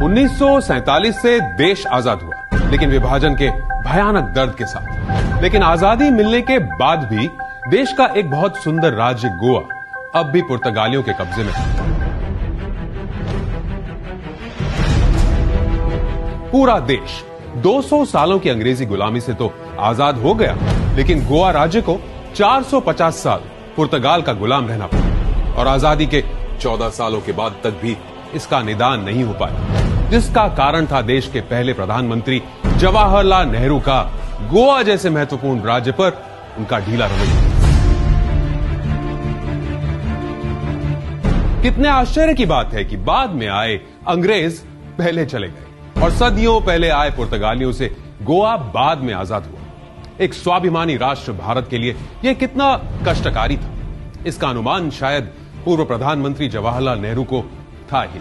1947 से देश आजाद हुआ, लेकिन विभाजन के भयानक दर्द के साथ। लेकिन आजादी मिलने के बाद भी देश का एक बहुत सुंदर राज्य गोवा अब भी पुर्तगालियों के कब्जे में है। पूरा देश 200 सालों की अंग्रेजी गुलामी से तो आजाद हो गया, लेकिन गोवा राज्य को 450 साल पुर्तगाल का गुलाम रहना पड़ा और आजादी के 14 सालों के बाद तक भी इसका निदान नहीं हो पाया, जिसका कारण था देश के पहले प्रधानमंत्री जवाहरलाल नेहरू का गोवा जैसे महत्वपूर्ण राज्य पर उनका ढीला रवैया। कितने आश्चर्य की बात है कि बाद में आए अंग्रेज पहले चले गए और सदियों पहले आए पुर्तगालियों से गोवा बाद में आजाद हुआ। एक स्वाभिमानी राष्ट्र भारत के लिए यह कितना कष्टकारी था, इसका अनुमान शायद पूर्व प्रधानमंत्री जवाहरलाल नेहरू को था ही।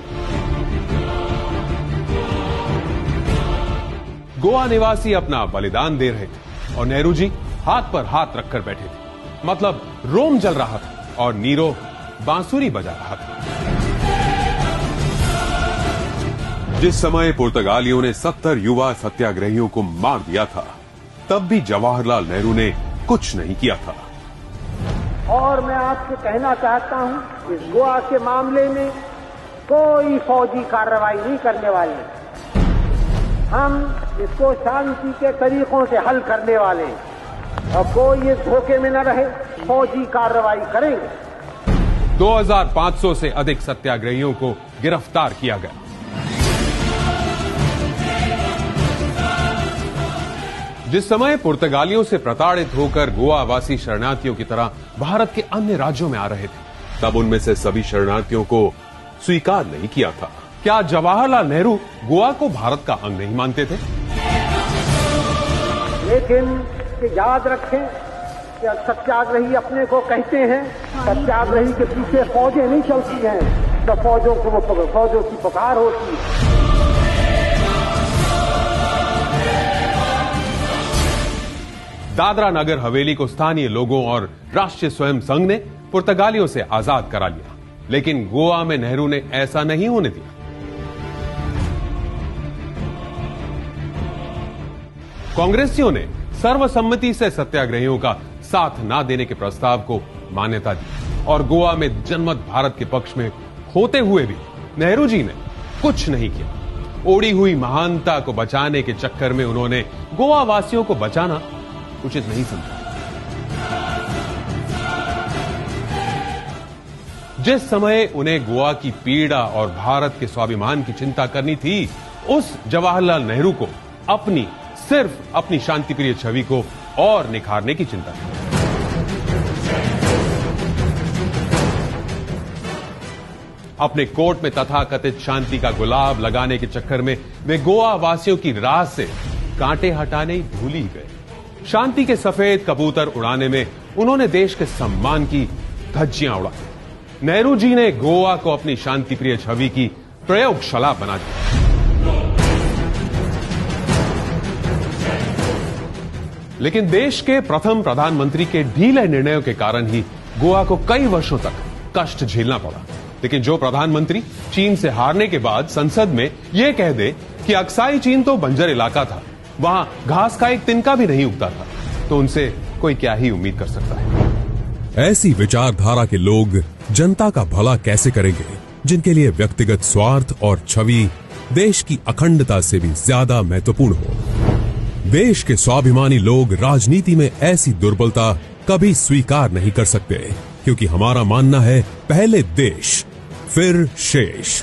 गोवा निवासी अपना बलिदान दे रहे थे और नेहरू जी हाथ पर हाथ रखकर बैठे थे, मतलब रोम जल रहा था और नीरो बांसुरी बजा रहा था। जिस समय पुर्तगालियों ने 70 युवा सत्याग्रहियों को मार दिया था, तब भी जवाहरलाल नेहरू ने कुछ नहीं किया था। और मैं आपसे कहना चाहता हूं, इस गोवा के मामले में कोई फौजी कार्रवाई नहीं करने वाले। हम इसको शांति के तरीकों से हल करने वाले और कोई इस धोखे में न रहे, फौजी कार्रवाई करेंगे। 2500 से अधिक सत्याग्रहियों को गिरफ्तार किया गया। जिस समय पुर्तगालियों से प्रताड़ित होकर गोवा वासी शरणार्थियों की तरह भारत के अन्य राज्यों में आ रहे थे, तब उनमें से सभी शरणार्थियों को स्वीकार नहीं किया था। क्या जवाहरलाल नेहरू गोवा को भारत का अंग नहीं मानते थे? लेकिन याद रखें कि सत्याग्रही अपने को कहते हैं, सत्याग्रही के पीछे फौजें नहीं चलती हैं, तो फौजों की पुकार होती है। दादरा नगर हवेली को स्थानीय लोगों और राष्ट्रीय स्वयं संघ ने पुर्तगालियों से आजाद करा लिया, लेकिन गोवा में नेहरू ने ऐसा नहीं होने दिया। कांग्रेसियों ने सर्वसम्मति से सत्याग्रहियों का साथ ना देने के प्रस्ताव को मान्यता दी और गोवा में जनमत भारत के पक्ष में होते हुए भी नेहरू जी ने कुछ नहीं किया। ओढ़ी हुई महानता को बचाने के चक्कर में उन्होंने गोवा वासियों को बचाना उचित नहीं समझा। जिस समय उन्हें गोवा की पीड़ा और भारत के स्वाभिमान की चिंता करनी थी, उस जवाहरलाल नेहरू को सिर्फ अपनी शांतिप्रिय छवि को और निखारने की चिंता थी। अपने कोर्ट में तथाकथित शांति का गुलाब लगाने के चक्कर में वे गोवा वासियों की राह से कांटे हटाने ही भूल ही गए। शांति के सफेद कबूतर उड़ाने में उन्होंने देश के सम्मान की धज्जियां उड़ाई। नेहरू जी ने गोवा को अपनी शांतिप्रिय छवि की प्रयोगशाला बना दिया। लेकिन देश के प्रथम प्रधानमंत्री के ढीले निर्णयों के कारण ही गोवा को कई वर्षों तक कष्ट झेलना पड़ा। लेकिन जो प्रधानमंत्री चीन से हारने के बाद संसद में यह कह दे कि अक्साई चीन तो बंजर इलाका था, वहां घास का एक तिनका भी नहीं उगता था, तो उनसे कोई क्या ही उम्मीद कर सकता है। ऐसी विचारधारा के लोग जनता का भला कैसे करेंगे, जिनके लिए व्यक्तिगत स्वार्थ और छवि देश की अखंडता से भी ज्यादा महत्वपूर्ण हो। देश के स्वाभिमानी लोग राजनीति में ऐसी दुर्बलता कभी स्वीकार नहीं कर सकते, क्योंकि हमारा मानना है, पहले देश फिर शेष।